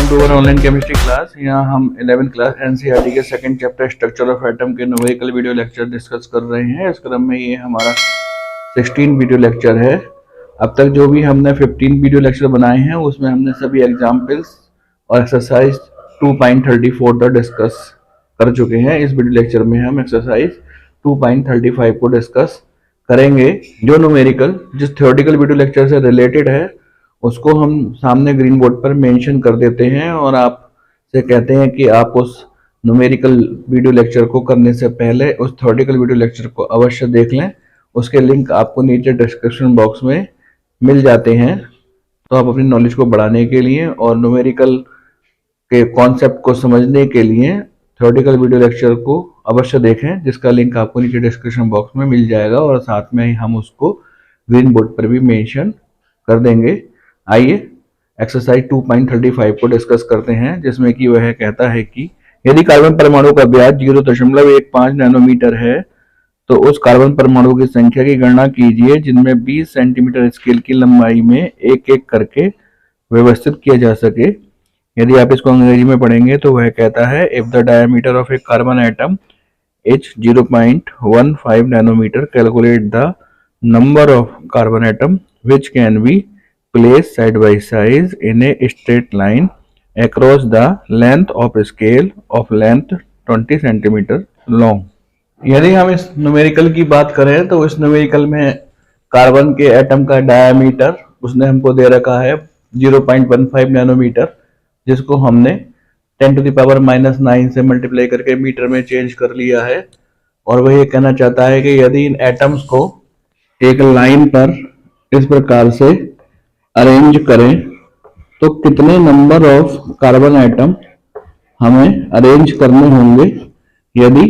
Welcome to our online chemistry class. यहाँ हम 11th class NCERT के second chapter structure of atom के numerical video lecture discuss कर रहे हैं। इस क्रम में ये हमारा 16 वीडियो लेक्चर है। अब तक जो भी हमने 15 वीडियो लेक्चर बनाए हैं उसमें हमने सभी एग्जाम्पल्स और एक्सरसाइज 2.34 तक डिस्कस कर चुके हैं। इस वीडियो लेक्चर में हम एक्सरसाइज 2.35 को डिस्कस करेंगे। जो न्यूमेरिकल जिस थ्योरेटिकल वीडियो लेक्चर से रिलेटेड है उसको हम सामने ग्रीन बोर्ड पर मेंशन कर देते हैं और आप से कहते हैं कि आप उस न्यूमेरिकल वीडियो लेक्चर को करने से पहले उस थ्योरेटिकल वीडियो लेक्चर को अवश्य देख लें। उसके लिंक आपको नीचे डिस्क्रिप्शन बॉक्स में मिल जाते हैं। तो आप अपनी नॉलेज को बढ़ाने के लिए और न्यूमेरिकल के कॉन्सेप्ट को समझने के लिए थ्योरेटिकल वीडियो लेक्चर को अवश्य देखें, जिसका लिंक आपको नीचे डिस्क्रिप्शन बॉक्स में मिल जाएगा और साथ में ही हम उसको ग्रीन बोर्ड पर भी मेंशन कर देंगे। आइए एक्सरसाइज 2.35 को डिस्कस करते हैं, जिसमें कि वह कहता है कि यदि कार्बन परमाणु का व्यास 0.15 नैनोमीटर है तो उस कार्बन परमाणु की संख्या की गणना कीजिए जिनमें 20 सेंटीमीटर स्केल की लंबाई में एक एक करके व्यवस्थित किया जा सके। यदि आप इसको अंग्रेजी में पढ़ेंगे तो वह कहता है if the diameter of a carbon atom is 0.15 nanometre calculate the number of carbon atom which can be placed side by side in a straight line across the length of a scale of length 20 centimeter long। यदि हम इस numerical की बात करें तो इस numerical में carbon के एटम का डायमीटर उसने हमको दे रखा है 0.15 नैनोमीटर, जिसको हमने 10⁻⁹ से मल्टीप्लाई करके मीटर में चेंज कर लिया है। और वह ये कहना चाहता है कि यदि इन एटम्स को एक लाइन पर इस प्रकार से अरेंज करें तो कितने नंबर ऑफ कार्बन एटम हमें अरेंज करने होंगे यदि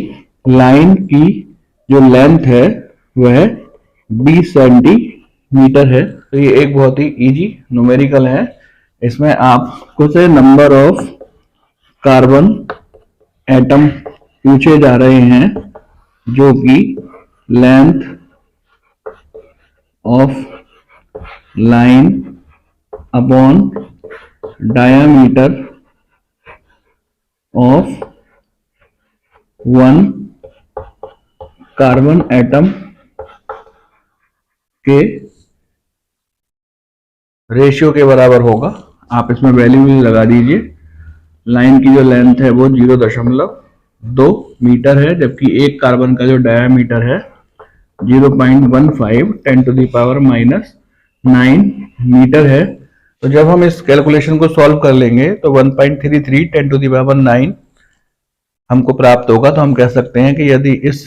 लाइन की जो लेंथ है वह 20 सेंटीमीटर है। तो ये एक बहुत ही इजी न्यूमेरिकल है। इसमें आप कुछ नंबर ऑफ कार्बन एटम पूछे जा रहे हैं जो कि length of line upon diameter of one carbon atom के रेशियो के बराबर होगा। आप इसमें वैल्यू लगा दीजिए। लाइन की जो लेंथ है वो 0.2 मीटर है, जबकि एक कार्बन का जो डायमीटर है 0.15 10⁻⁹ मीटर है। तो जब हम इस कैलकुलेशन को सॉल्व कर लेंगे तो 1.33 10⁻⁹ हमको प्राप्त होगा। तो हम कह सकते हैं कि यदि इस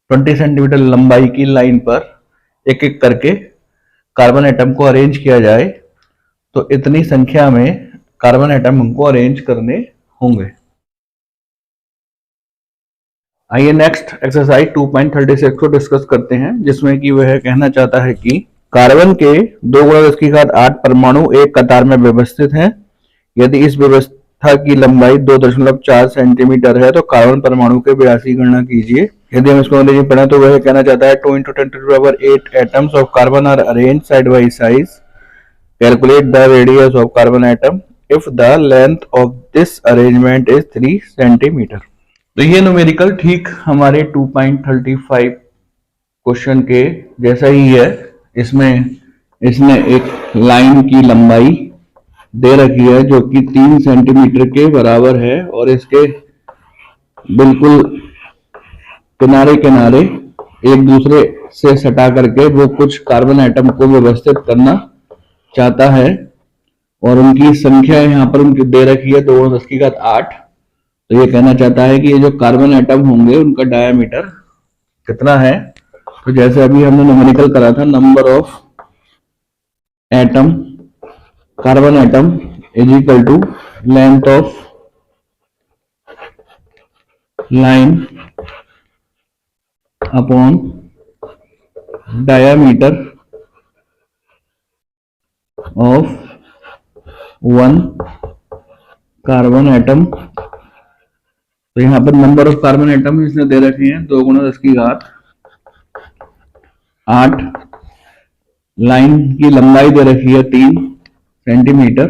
20 सेंटीमीटर लंबाई की लाइन पर एक एक करके कार्बन एटम को अरेंज किया जाए तो इतनी संख्या में कार्बन एटम हमको अरेंज करने होंगे। आइए नेक्स्ट एक्सरसाइज 2.36 को डिस्कस करते हैं, जिसमें कि वह कहना चाहता है कि कार्बन के 2 × 10⁸ परमाणु एक कतार में व्यवस्थित हैं। यदि इस व्यवस्था की लंबाई 2.4 सेंटीमीटर है तो कार्बन परमाणु के व्यास की गणना कीजिए। यदि हम इसको अंग्रेजी में पढ़ें तो वह कहना चाहता है 2 × 10⁸ atoms of carbon are arrange side by side. Calculate the radius of carbon atom if the length of this arrangement is 3 centimetre. तो ये न्यूमेरिकल ठीक हमारे 2.35 क्वेश्चन के जैसा ही है। इसमें इसने एक लाइन की लंबाई दे रखी है जो कि 3 सेंटीमीटर के बराबर है और इसके बिल्कुल किनारे किनारे एक दूसरे से सटा करके वो कुछ कार्बन एटम को व्यवस्थित करना चाहता है और उनकी संख्या यहाँ पर उनकी दे रखी है 2×10⁸। तो ये कहना चाहता है कि ये जो कार्बन एटम होंगे उनका डायमीटर कितना है। तो जैसे अभी हमने न्यूमेरिकल करा था, number of atom carbon atom is equal to length of line upon diameter of one carbon atom. तो यहाँ पर नंबर ऑफ कार्बन एटम इसने दे रखे हैं 2×10⁸। लाइन की लंबाई दे रखी है 3 centimetre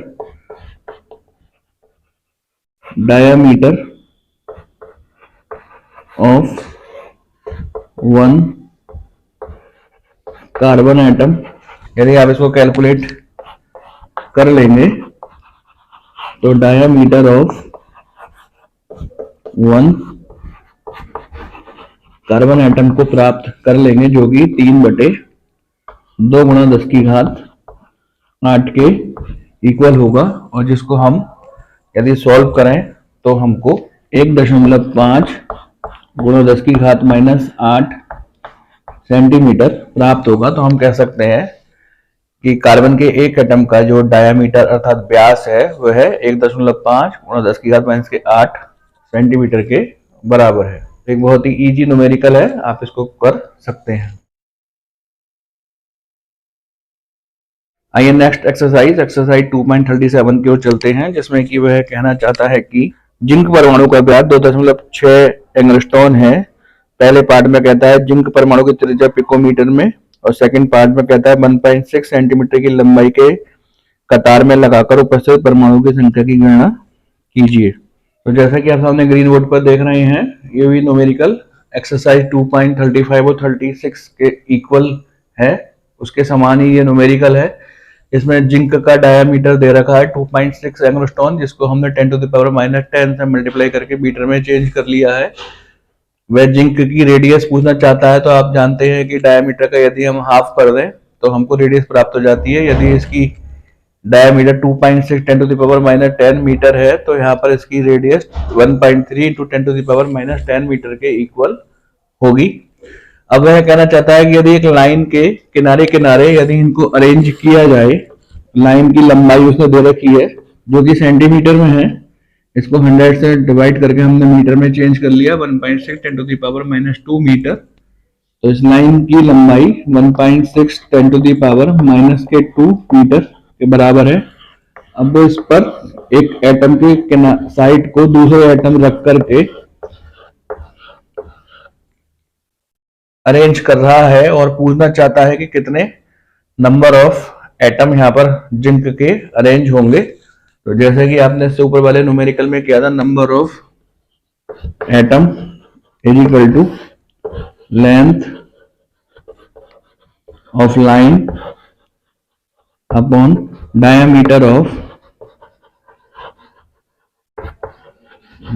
diameter of one carbon atom. यदि आप इसको कैलकुलेट कर लेंगे तो diameter of one carbon atom को प्राप्त कर लेंगे, जो कि 3/2 गुणा 10⁸ के इक्वल होगा। और जिसको हम यदि सॉल्व करें तो हमको 1.5 गुणा 10⁻⁻8 सेंटीमीटर प्राप्त होगा। तो हम कह सकते हैं कि कार्बन के एक एटम का जो डायामीटर अर्थात व्यास है वह 1.5 गुणा 10⁻8 सेंटीमीटर के बराबर है। एक बहुत ही इजी न्यूमेरिकल है, आप इसको कर सकते हैं। आइए नेक्स्ट एक्सरसाइज 2.37 की ओर चलते हैं, जिसमें कि वह कहना चाहता है कि जिंक परमाणु का व्यास 2.6 एंगस्ट्रॉन है। पहले पार्ट में कहता है जिंक परमाणु की त्रिज्या पिकोमीटर में, और सेकंड पार्ट में कहता है 1.6 सेंटीमीटर की लंबाई के कतार में लगाकर उपस्थित परमाणु की संख्या की गणना कीजिए। तो जैसा कि आप सामने ग्रीन बोर्ड पर देख रहे हैं, ये भी न्यूमेरिकल एक्सरसाइज 2.35 और 36 के इक्वल है, उसके समान ही ये न्यूमेरिकल है। इसमें जिंक का डायामीटर दे रखा है 2.6 एंगस्ट्रॉन, जिसको हमने 10⁻⁻10 से मल्टीप्लाई करके मीटर में चेंज कर लिया है। वह जिंक की रेडियस पूछना चाहता है, तो आप जानते हैं कि डायामीटर का यदि हम हाफ कर दें तो हमको रेडियस प्राप्त हो जाती है। यदि इसकी डायामीटर 2.6 10⁻10 मीटर है तो यहाँ पर इसकी रेडियस 1.3 × 10⁻10 मीटर के इक्वल होगी। अब वह कहना चाहता है कि यदि एक लाइन के किनारे किनारे यदि इनको अरेंज किया जाए, लाइन की लंबाई उसने दे रखी है जो कि सेंटीमीटर में है, इसको 100 से डिवाइड करके हमने मीटर में चेंज कर लिया 1.6 10⁻2 मीटर। तो इस लाइन की लंबाई 1.6 10⁻2 मीटर के बराबर है। अब वो इस पर एक एटम के साइड को दूसरे एटम रख करके अरेंज कर रहा है और पूछना चाहता है कि कितने नंबर ऑफ एटम यहाँ पर जिंक के अरेंज होंगे। तो जैसे कि आपने इससे ऊपर वाले न्यूमेरिकल में किया था, number of atom is equal to length of line upon diameter of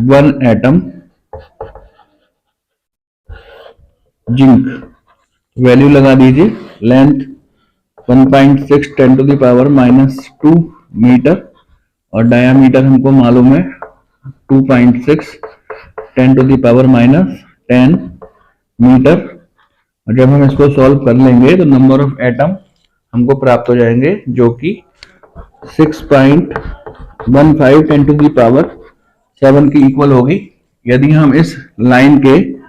one atom zinc. Value लगा दीजिए, लेंथ 1.6 10⁻2 मीटर और डायामीटर हमको मालूम है 2.6 10⁻10 मीटर। और जब हम इसको सॉल्व कर लेंगे तो नंबर ऑफ एटम हमको प्राप्त हो जाएंगे, जो कि 6.15 10⁻7 की इक्वल होगी। यदि हम इस लाइन के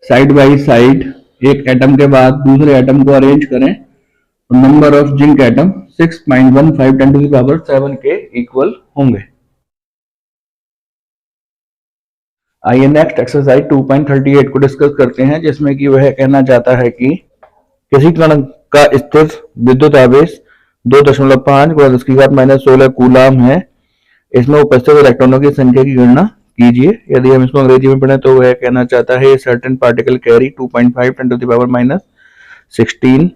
साइड बाई साइड एक एटम के बाद दूसरे एटम को अरेंज करें तो नंबर ऑफ जिंक एटम 6.15 10⁻7 के इक्वल होंगे। आइए नेक्स्ट एक्सरसाइज 2.38 को डिस्कस करते हैं, जिसमें कि वह कहना चाहता है कि किसी कण का स्थिर विद्युत आवेश 2.5 × 10⁻16 कूलाम है। इसमें उपस्थित इलेक्ट्रॉनों की संख्या की गणना कीजिए। यदि हम इसको अंग्रेजी में पढ़ें तो वह कहना चाहता है certain particle carry 2.5 10⁻16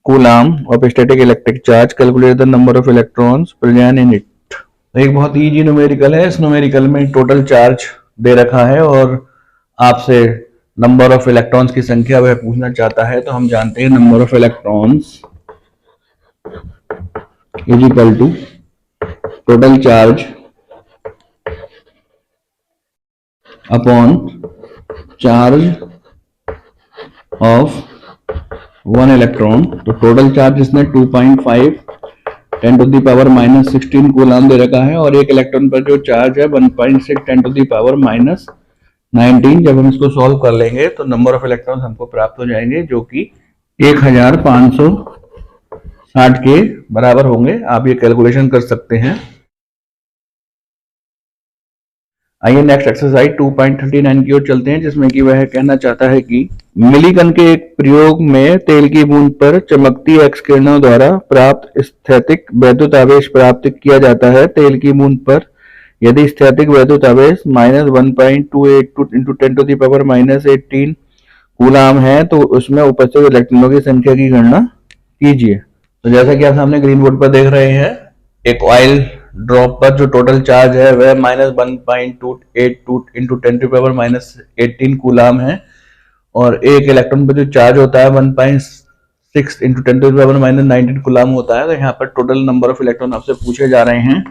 coulomb of static electric charge, calculate the number of electrons present in it. एक बहुत इजी न्यूमेरिकल है। इस न्यूमेरिकल में टोटल चार्ज दे रखा है और आपसे नंबर ऑफ इलेक्ट्रॉन्स की संख्या वह पूछना चाहता है। तो हम जानते हैं number of electrons is equal to total charge upon charge of one electron. तो टोटल चार्ज इसने 2.5 10⁻16 कूलाम दे रखा है और एक इलेक्ट्रॉन पर जो चार्ज है 1.6 10⁻19। जब हम इसको सॉल्व कर लेंगे तो नंबर ऑफ इलेक्ट्रॉन्स हमको प्राप्त हो जाएंगे, जो कि 1560 के बराबर होंगे। आप ये कैलकुलेशन कर सकते हैं। आइए नेक्स्ट एक्सरसाइज 2.39 की ओर चलते हैं, जिसमें कि वह कहना चाहता है कि मिलीकन के एक प्रयोग में तेल की बूंद पर चमकती एक्स किरणों द्वारा प्राप्त स्थैतिक वैद्युत आवेश प्राप्त किया जाता है। तेल की बूंद पर यदि स्थैतिक वैद्युत आवेश -1.282 इंटू 10⁻−18 कूलाम है तो उसमें उपस्थित इलेक्ट्रॉनों की संख्या की गणना कीजिए। तो जैसा कि आप सामने ग्रीन बोर्ड पर देख रहे हैं, एक ऑयल ड्रॉप पर जो टोटल चार्ज है वह -1.282 इंटू 10⁻−18 कूलाम है, और एक इलेक्ट्रॉन पर जो चार्ज होता है 1.6 इंटू 10⁻−19 कूलाम होता है। तो यहाँ पर टोटल नंबर ऑफ इलेक्ट्रॉन आपसे पूछे जा रहे हैं।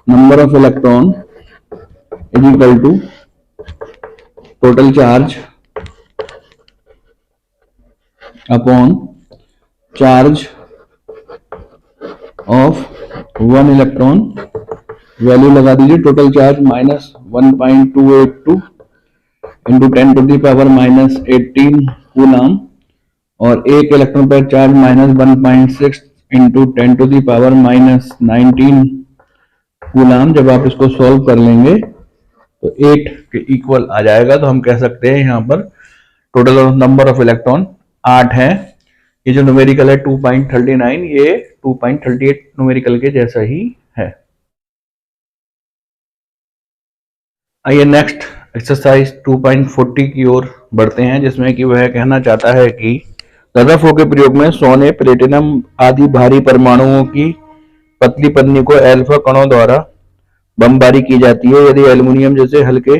Number of electron is equal to total charge upon charge of one electron. Value लगा दीजिए, टोटल चार्ज -1.282 इंटू 10⁻−18 कूलाम, और एक इलेक्ट्रॉन पर चार्ज -1.6 इंटू 10⁻−19 कूलाम। जब आप इसको सॉल्व कर लेंगे तो 8 के इक्वल आ जाएगा। तो हम कह सकते हैं यहाँ पर टोटल नंबर ऑफ इलेक्ट्रॉन 8 है। ये जो न्यूमेरिकल है 2.39, ये 2.38 न्यूमेरिकल के जैसा ही है। आइए नेक्स्ट एक्सरसाइज 2.40 की ओर बढ़ते हैं, जिसमें कि वह कहना चाहता है कि रदरफोर्ड के प्रयोग में सोने, प्लेटिनम आदि भारी परमाणुओं की पतली पन्नी को अल्फा कणों द्वारा बमबारी की जाती है। यदि एल्युमिनियम जैसे हल्के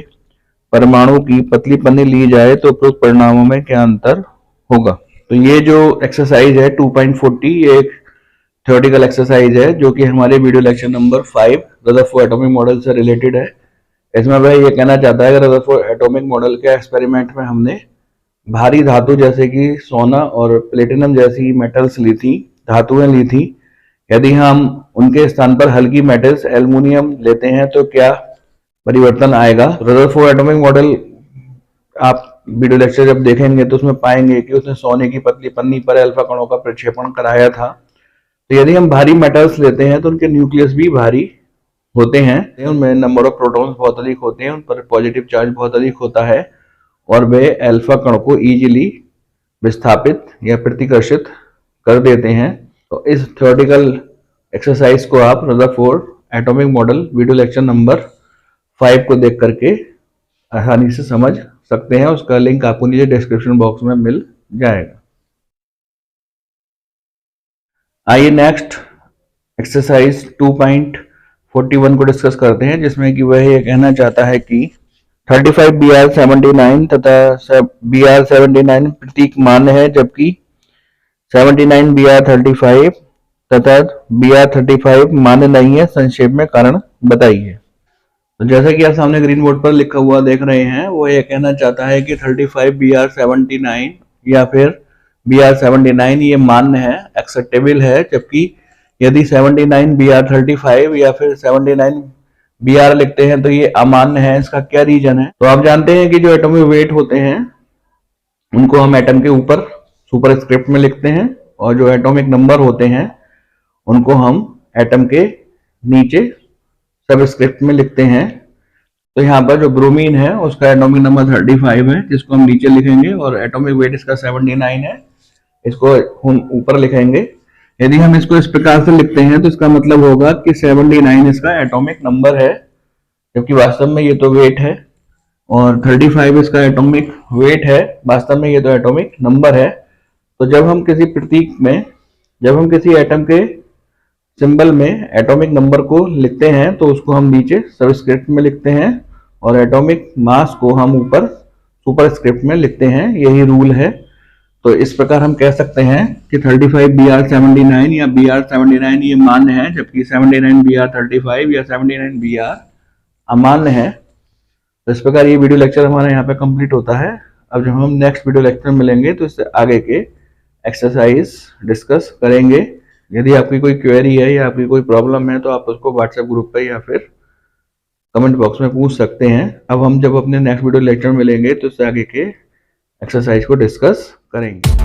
परमाणु की पतली पन्नी ली जाए तो उपरोक्त परिणामों में क्या अंतर होगा। तो ये जो एक्सरसाइज है 2.40, ये एक थ्योरेटिकल एक्सरसाइज है जो कि हमारे video lecture number 5 Rutherford atomic model से रिलेटेड है। इसमें वह ये कहना चाहता है कि रदरफोर्ड एटॉमिक मॉडल के एक्सपेरिमेंट में हमने भारी धातु जैसे कि सोना और प्लेटिनम जैसी मेटल्स ली थी, धातुएं ली थी। यदि हम उनके स्थान पर हल्की मेटल्स एल्युमिनियम लेते हैं तो क्या परिवर्तन आएगा। रदरफोर्ड एटॉमिक मॉडल आप वीडियो लेक्चर जब देखेंगे तो उसमें पाएंगे कि उसने सोने की पतली पन्नी पर अल्फा कणों का प्रक्षेपण कराया था। तो यदि हम भारी मेटल्स लेते हैं तो उनके न्यूक्लियस भी भारी होते हैं, उनमें नंबर ऑफ प्रोटॉन्स बहुत अधिक होते हैं, उन पर पॉजिटिव चार्ज बहुत अधिक होता है, और वे अल्फा कण को इजीली विस्थापित या प्रतिकर्षित कर देते हैं। तो इस थ्योरेटिकल एक्सरसाइज को आप Rutherford atomic model video lecture number 5 को देख करके आसानी से समझ सकते हैं। उसका लिंक आपको नीचे डिस्क्रिप्शन बॉक्स में मिल जाएगा। आइए नेक्स्ट एक्सरसाइज 2.41 को डिस्कस करते हैं, जिसमें कि वह ये कहना चाहता है कि 35 Br79 तथा Br79 प्रतीक मान्य है, जबकि 79 Br35 तथा Br35 मान्य नहीं है। संक्षेप में कारण बताइए। तो जैसा कि आप सामने ग्रीन बोर्ड पर लिखा हुआ देख रहे हैं, वो ये कहना चाहता है कि 35 Br79 या फिर Br79 ये मान्य है, एक्सेप्टेबल है, जबकि यदि 79 Br35 या फिर 79 Br लिखते हैं तो ये अमान्य है। इसका क्या रीजन है। तो आप जानते हैं कि जो एटॉमिक वेट होते हैं उनको हम एटम के ऊपर सुपरस्क्रिप्ट में लिखते हैं, और जो एटॉमिक नंबर होते हैं उनको हम एटम के नीचे सबस्क्रिप्ट में लिखते हैं। तो यहाँ पर जो ब्रोमीन है उसका एटॉमिक नंबर 35 है, जिसको हम नीचे लिखेंगे, और एटॉमिक वेट इसका 79 है, इसको हम ऊपर लिखेंगे। यदि हम इसको इस प्रकार से लिखते हैं तो इसका मतलब होगा कि 79 इसका एटॉमिक नंबर है, जबकि वास्तव में ये तो वेट है, और 35 इसका एटॉमिक वेट है, वास्तव में ये तो एटॉमिक नंबर है। तो जब हम किसी प्रतीक में, जब हम किसी एटम के सिंबल में एटॉमिक नंबर को लिखते हैं तो उसको हम नीचे सबस्क्रिप्ट में लिखते हैं, और एटॉमिक मास को हम ऊपर सुपरस्क्रिप्ट में लिखते हैं। यही रूल है। तो इस प्रकार हम कह सकते हैं कि 35 Br79 या Br79 ये मान्य है, जबकि 79 Br35 या 79 Br अमान्य है। तो इस प्रकार ये वीडियो लेक्चर हमारा यहाँ पे कंप्लीट होता है। अब जब हम नेक्स्ट वीडियो लेक्चर मिलेंगे तो इससे आगे के एक्सरसाइज डिस्कस करेंगे। यदि आपकी कोई क्वेरी है या आपकी कोई प्रॉब्लम है तो आप उसको व्हाट्सएप ग्रुप पे या फिर कमेंट बॉक्स में पूछ सकते हैं। अब हम जब अपने नेक्स्ट वीडियो लेक्चर मिलेंगे तो इससे आगे के एक्सरसाइज को डिस्कस करेंगे।